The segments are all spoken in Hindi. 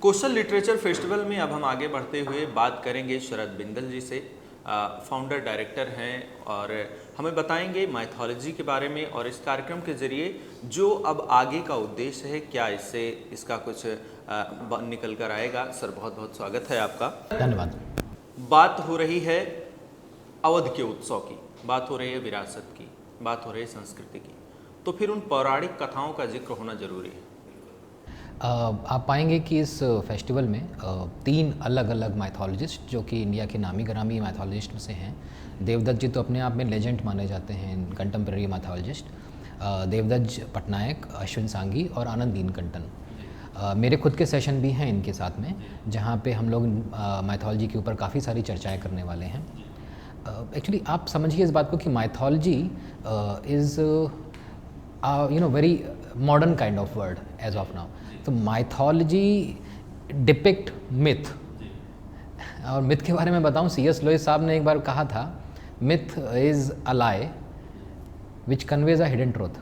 कोस्टल लिटरेचर फेस्टिवल में अब हम आगे बढ़ते हुए बात करेंगे शरद बिंदल जी से। फाउंडर डायरेक्टर हैं और हमें बताएंगे माइथोलॉजी के बारे में और इस कार्यक्रम के जरिए जो अब आगे का उद्देश्य है, क्या इससे इसका कुछ निकल कर आएगा। सर बहुत बहुत स्वागत है आपका। धन्यवाद। बात हो रही है अवध के उत्सव की, बात हो रही है विरासत की, बात हो रही है संस्कृति की, तो फिर उन पौराणिक कथाओं का जिक्र होना जरूरी है। आप पाएंगे कि इस फेस्टिवल में 3 अलग अलग माइथोलॉजिस्ट जो कि इंडिया के नामी ग्रामी माइथोलॉजिस्ट में से हैं। देवदत्त जी तो अपने आप में लेजेंड माने जाते हैं कंटेम्प्रेरी माइथोलॉजिस्ट। देवदत्त पटनायक, अश्विन सांघी और आनंद नीलकंठन। मेरे खुद के सेशन भी हैं इनके साथ में, जहाँ पे हम लोग माइथोलॉजी के ऊपर काफ़ी सारी चर्चाएं करने वाले हैं। एक्चुअली आप समझिए इस बात को कि mythology is very modern kind of word age of now. तो माइथोलॉजी डिपिक्ट मिथ, और मिथ के बारे में बताऊं, C.S. लुइस साहब ने एक बार कहा था, myth is a lie which conveys a hidden truth.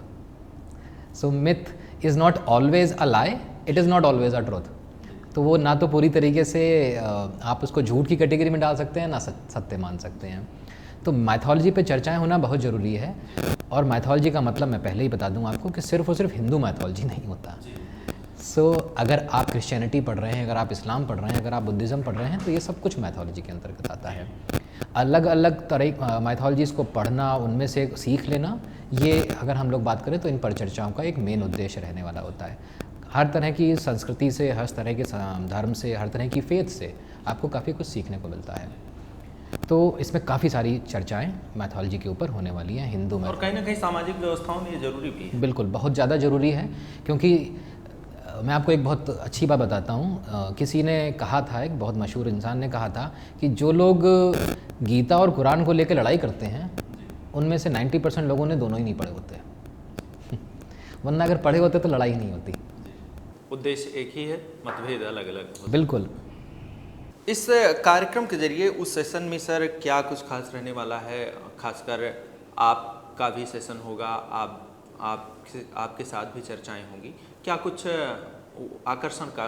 So myth is not always a lie, it is not always a truth. तो वो ना तो पूरी तरीके से आप उसको झूठ की कैटेगरी में डाल सकते हैं, ना सत्य मान सकते हैं। तो माइथोलॉजी पे चर्चाएं होना बहुत ज़रूरी है। और माइथोलॉजी का मतलब मैं पहले ही बता दूं आपको कि सिर्फ और सिर्फ हिंदू माइथोलॉजी नहीं होता। अगर आप क्रिश्चियनिटी पढ़ रहे हैं, अगर आप इस्लाम पढ़ रहे हैं, अगर आप बुद्धिज़्म पढ़ रहे हैं, तो ये सब कुछ माइथोलॉजी के अंतर्गत आता है। अलग अलग तरह माइथोलॉजीज़ को पढ़ना, उनमें से सीख लेना, ये अगर हम लोग बात करें तो इन पर चर्चाओं का एक मेन उद्देश्य रहने वाला होता है। हर तरह की संस्कृति से, हर तरह के धर्म से, हर तरह की फेथ से आपको काफ़ी कुछ सीखने को मिलता है। तो इसमें काफ़ी सारी चर्चाएं माइथोलॉजी के ऊपर होने वाली हैं हिंदू में, और कहीं ना कहीं सामाजिक व्यवस्थाओं में ये जरूरी भी है। बिल्कुल, बहुत ज़्यादा ज़रूरी है। क्योंकि मैं आपको एक बहुत अच्छी बात बताता हूँ। किसी ने कहा था, एक बहुत मशहूर इंसान ने कहा था कि जो लोग गीता और कुरान को लेकर लड़ाई करते हैं, उनमें से 90% लोगों ने दोनों ही नहीं पढ़े होते। वरना अगर पढ़े होते तो लड़ाई नहीं होती। उद्देश्य एक ही है, मतभेद अलग अलग। बिल्कुल। इस कार्यक्रम के जरिए उस सेशन में सर क्या कुछ खास रहने वाला है? खासकर आपका भी सेशन होगा, आपके साथ भी चर्चाएं होंगी, क्या कुछ आकर्षण का?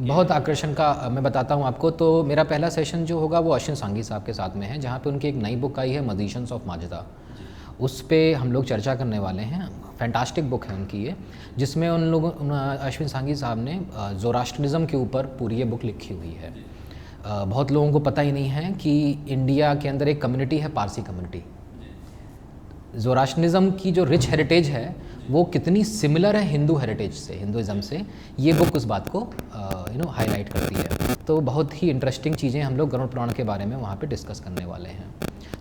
बहुत आकर्षण का मैं बताता हूँ आपको। तो मेरा पहला सेशन जो होगा वो अश्विन सांघी साहब के साथ में है, जहाँ पे उनकी एक नई बुक आई है मजिशियंस ऑफ माजदा। उस पर हम लोग चर्चा करने वाले हैं। फैंटास्टिक बुक है उनकी ये, जिसमें अश्विन सांघी साहब ने ज़ोरास्ट्रिज्म के ऊपर पूरी ये बुक लिखी हुई है। बहुत लोगों को पता ही नहीं है कि इंडिया के अंदर एक कम्युनिटी है, पारसी कम्युनिटी। ज़ोरास्ट्रिज्म की जो रिच हेरिटेज है वो कितनी सिमिलर है हिंदू हेरिटेज से, हिंदुज़म से, ये बुक उस बात को हाईलाइट करती है। तो बहुत ही इंटरेस्टिंग चीज़ें हम लोग गरुड़ पुराण के बारे में वहाँ पे डिस्कस करने वाले हैं।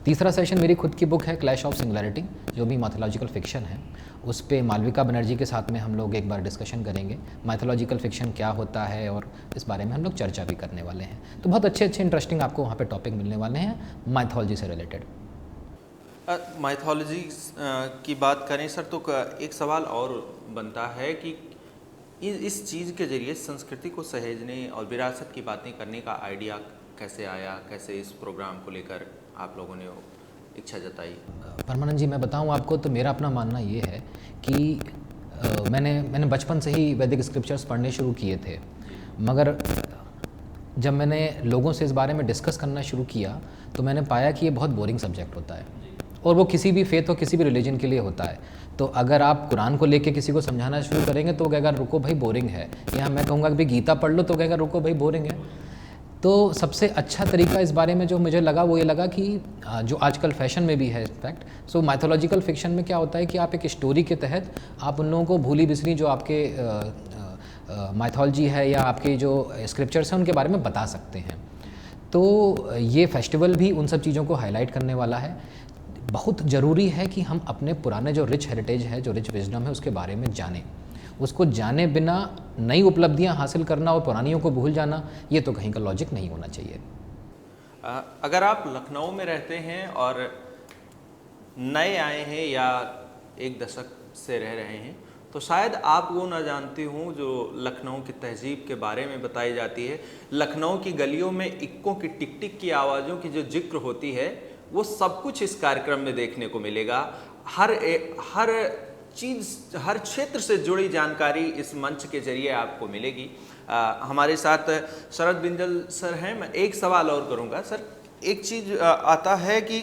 तीसरा सेशन मेरी खुद की बुक है क्लैश ऑफ सिंगुलैरिटी, जो भी माइथोलॉजिकल फिक्शन है। उस पर मालविका बनर्जी के साथ में हम लोग एक बार डिस्कशन करेंगे, माइथोलॉजिकल फिक्शन क्या होता है, और इस बारे में हम लोग चर्चा भी करने वाले हैं। तो बहुत अच्छे अच्छे इंटरेस्टिंग आपको वहाँ पे टॉपिक मिलने वाले हैं माइथोलॉजी से रिलेटेड। माइथोलॉजी की बात करें सर, तो एक सवाल और बनता है कि इस चीज़ के जरिए संस्कृति को सहेजने और विरासत की बातें करने का आइडिया कैसे आया? कैसे इस प्रोग्राम को लेकर आप लोगों ने इच्छा जताई? परमानंद जी, मैं बताऊं आपको तो मेरा अपना मानना ये है कि मैंने बचपन से ही वैदिक स्क्रिप्चर्स पढ़ने शुरू किए थे, मगर जब मैंने लोगों से इस बारे में डिस्कस करना शुरू किया तो मैंने पाया कि ये बहुत बोरिंग सब्जेक्ट होता है, और वो किसी भी फेथ हो, किसी भी रिलीजन के लिए होता है। तो अगर आप कुरान को लेके किसी को समझाना शुरू करेंगे तो कहेगा रुको भाई बोरिंग है, या मैं कहूँगा कि भाई गीता पढ़ लो तो कहेगा रुको भाई बोरिंग है। तो सबसे अच्छा तरीका इस बारे में जो मुझे लगा वो ये लगा कि जो आजकल फैशन में भी है इनफैक्ट, सो माइथोलॉजिकल फिक्शन में क्या होता है कि आप एक स्टोरी के तहत आप उन लोगों को भूली बिसरी जो आपके माइथोलॉजी है या आपके जो स्क्रिप्चर्स हैं उनके बारे में बता सकते हैं। तो ये फेस्टिवल भी उन सब चीज़ों को हाईलाइट करने वाला है। बहुत ज़रूरी है कि हम अपने पुराने जो रिच हेरिटेज है, जो रिच विजडम है, उसके बारे में जानें। उसको जाने बिना नई उपलब्धियां हासिल करना और पुरानियों को भूल जाना, ये तो कहीं का लॉजिक नहीं होना चाहिए। अगर आप लखनऊ में रहते हैं और नए आए हैं या एक दशक से रह रहे हैं, तो शायद आप वो ना जानते हों जो लखनऊ की तहजीब के बारे में बताई जाती है। लखनऊ की गलियों में इक्कों की टिक टिक की आवाज़ों की जो जिक्र होती है, वो सब कुछ इस कार्यक्रम में देखने को मिलेगा। हर चीज़, हर क्षेत्र से जुड़ी जानकारी इस मंच के जरिए आपको मिलेगी। हमारे साथ शरद बिंजल सर हैं। मैं एक सवाल और करूंगा सर। एक चीज़ आता है कि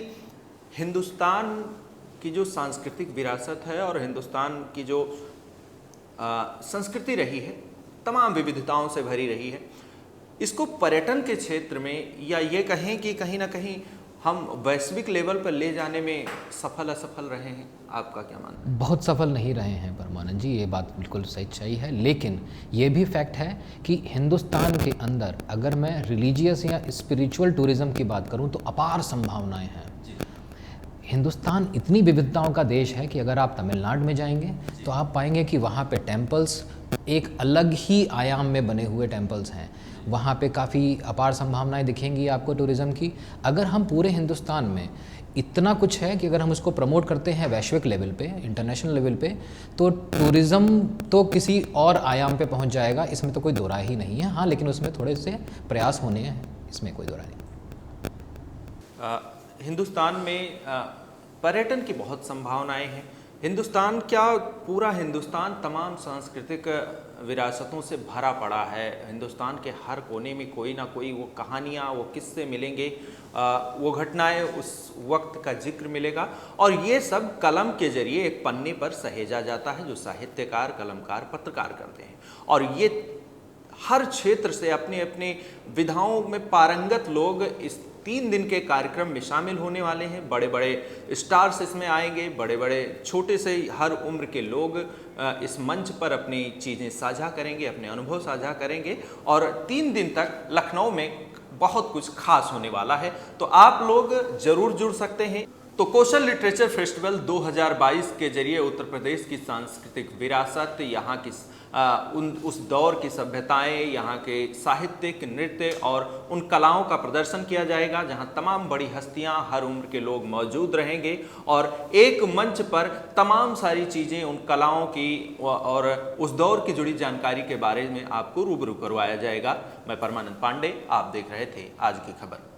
हिंदुस्तान की जो सांस्कृतिक विरासत है और हिंदुस्तान की जो संस्कृति रही है, तमाम विविधताओं से भरी रही है, इसको पर्यटन के क्षेत्र में या ये कहें कि कहीं ना कहीं हम वैश्विक लेवल पर ले जाने में सफल असफल रहे हैं, आपका क्या मानना है? बहुत सफल नहीं रहे हैं परमानंद जी, ये बात बिल्कुल सच्चाई है। लेकिन ये भी फैक्ट है कि हिंदुस्तान के अंदर अगर मैं रिलीजियस या स्पिरिचुअल टूरिज्म की बात करूं तो अपार संभावनाएं हैं। हिंदुस्तान इतनी विविधताओं का देश है कि अगर आप तमिलनाडु में जाएंगे तो आप पाएंगे कि वहाँ पे टेम्पल्स एक अलग ही आयाम में बने हुए टेम्पल्स हैं। वहाँ पे काफ़ी अपार संभावनाएं दिखेंगी आपको टूरिज़्म की। अगर हम पूरे हिंदुस्तान में इतना कुछ है कि अगर हम उसको प्रमोट करते हैं वैश्विक लेवल पे, इंटरनेशनल लेवल पे, तो टूरिज़्म तो किसी और आयाम पे पहुँच जाएगा, इसमें तो कोई दो राय ही नहीं है। हाँ, लेकिन उसमें थोड़े से प्रयास होने हैं, इसमें कोई दो राय नहीं। हिंदुस्तान में पर्यटन की बहुत संभावनाएं हैं। हिंदुस्तान क्या, पूरा हिंदुस्तान तमाम सांस्कृतिक विरासतों से भरा पड़ा है। हिंदुस्तान के हर कोने में कोई ना कोई वो कहानियाँ, वो किस्से मिलेंगे, वो घटनाएं, उस वक्त का जिक्र मिलेगा और ये सब कलम के जरिए एक पन्ने पर सहेजा जाता है जो साहित्यकार, कलमकार, पत्रकार करते हैं। और ये हर क्षेत्र से अपने अपने विधाओं में पारंगत लोग इस 3 दिन के कार्यक्रम में शामिल होने वाले हैं। बड़े बड़े स्टार्स इसमें आएंगे, बड़े बड़े छोटे से हर उम्र के लोग इस मंच पर अपनी चीज़ें साझा करेंगे, अपने अनुभव साझा करेंगे और 3 दिन तक लखनऊ में बहुत कुछ खास होने वाला है। तो आप लोग जरूर जुड़ सकते हैं। तो कोस्टल लिटरेचर फेस्टिवल 2022 के जरिए उत्तर प्रदेश की सांस्कृतिक विरासत, यहाँ की उस दौर की सभ्यताएं, यहाँ के साहित्यिक, नृत्य और उन कलाओं का प्रदर्शन किया जाएगा जहाँ तमाम बड़ी हस्तियाँ, हर उम्र के लोग मौजूद रहेंगे और एक मंच पर तमाम सारी चीज़ें, उन कलाओं की और उस दौर की जुड़ी जानकारी के बारे में आपको रूबरू करवाया जाएगा। मैं परमानंद पांडे, आप देख रहे थे आज की खबर।